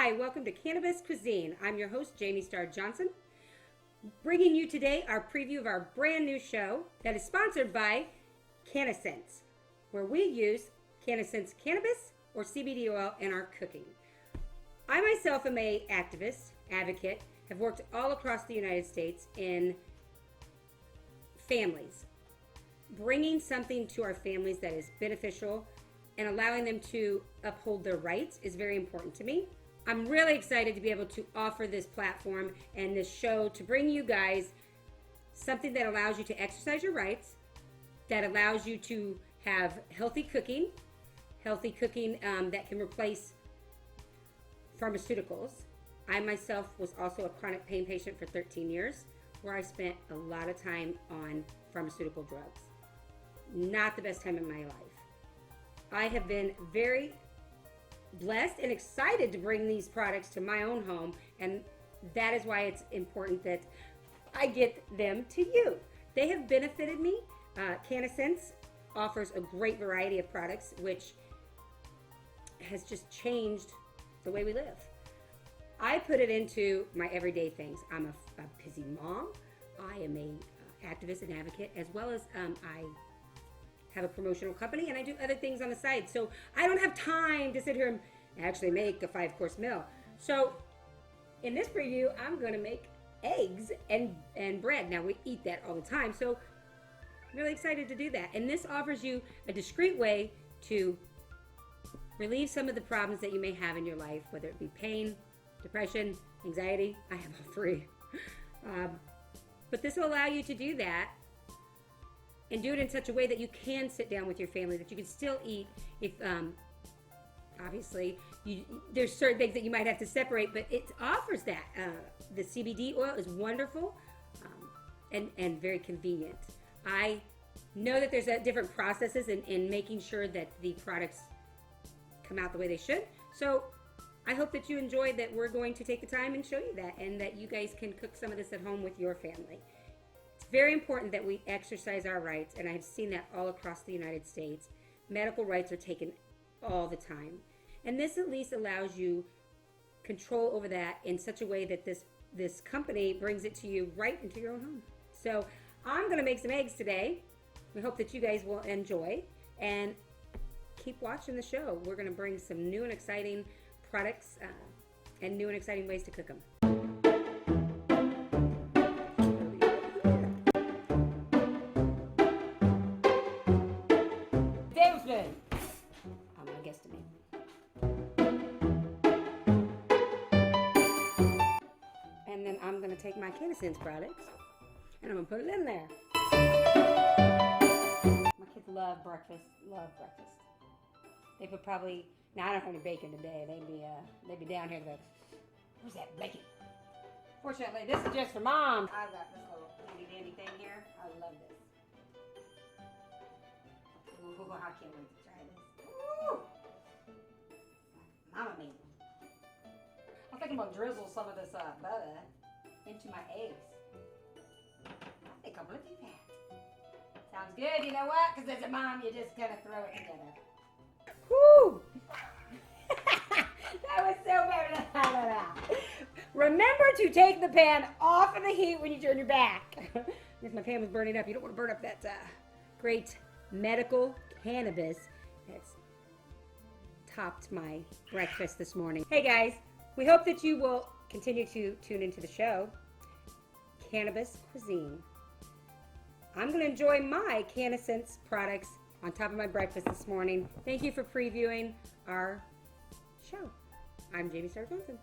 Hi, welcome to Cannabis Cuisine. I'm your host, Jamie Starr Johnson, bringing you today our preview of our brand new show that is sponsored by CannaSense, where we use CannaSense cannabis or CBD oil in our cooking. I myself am an activist, advocate, have worked all across the United States in families, bringing something to our families that is beneficial and allowing them to uphold their rights is very important to me. I'm really excited to be able to offer this platform and this show to bring you guys something that allows you to exercise your rights, that allows you to have healthy cooking that can replace pharmaceuticals. I myself was also a chronic pain patient for 13 years, where I spent a lot of time on pharmaceutical drugs. Not the best time in my life. I have been very blessed and excited to bring these products to my own home, and that is why it's important that I get them to you. They have benefited me. CannaSense offers a great variety of products, which has just changed the way we live. I put it into my everyday things. I'm a busy mom. I am a activist and advocate, as well as I have a promotional company, and I do other things on the side. So I don't have time to sit here and actually make a 5-course meal. So in this preview, I'm going to make eggs and bread. Now, we eat that all the time, so I'm really excited to do that. And this offers you a discreet way to relieve some of the problems that you may have in your life, whether it be pain, depression, anxiety. I have all three. But this will allow you to do that and do it in such a way that you can sit down with your family, that you can still eat. If obviously there's certain things that you might have to separate, but it offers that. The CBD oil is wonderful and very convenient. I know that there's different processes in making sure that the products come out the way they should. So I hope that you enjoy that. We're going to take the time and show you that, and that you guys can cook some of this at home with your family. It's very important that we exercise our rights, and I've seen that all across the United States. Medical rights are taken all the time, and this at least allows you control over that in such a way that this company brings it to you right into your own home. So I'm going to make some eggs today. We hope that you guys will enjoy, and keep watching the show. We're going to bring some new and exciting products and new and exciting ways to cook them. Tablespoon. I'm gonna guesstimate. And then I'm gonna take my CannaSense products and I'm gonna put it in there. My kids love breakfast. They would probably. Now, I don't have any bacon today. They'd be down here like, where's that bacon? Fortunately, this is just for Mom. I've got this little handy thing here. I love this. Ooh, I can't wait to try this. Ooh. Mama made it. I think I'm going to drizzle some of this butter into my eggs. I think I'm going to do that. Sounds good. You know what? Because as a mom, you just kind of throw it together. Woo! That was so bad. Remember to take the pan off of the heat when you turn your back. If my pan was burning up, you don't want to burn up that great medical cannabis that's topped my breakfast this morning. Hey guys, we hope that you will continue to tune into the show, Cannabis Cuisine. I'm going to enjoy my CannaSense products on top of my breakfast this morning. Thank you for previewing our show. I'm Jamie Starr Johnson.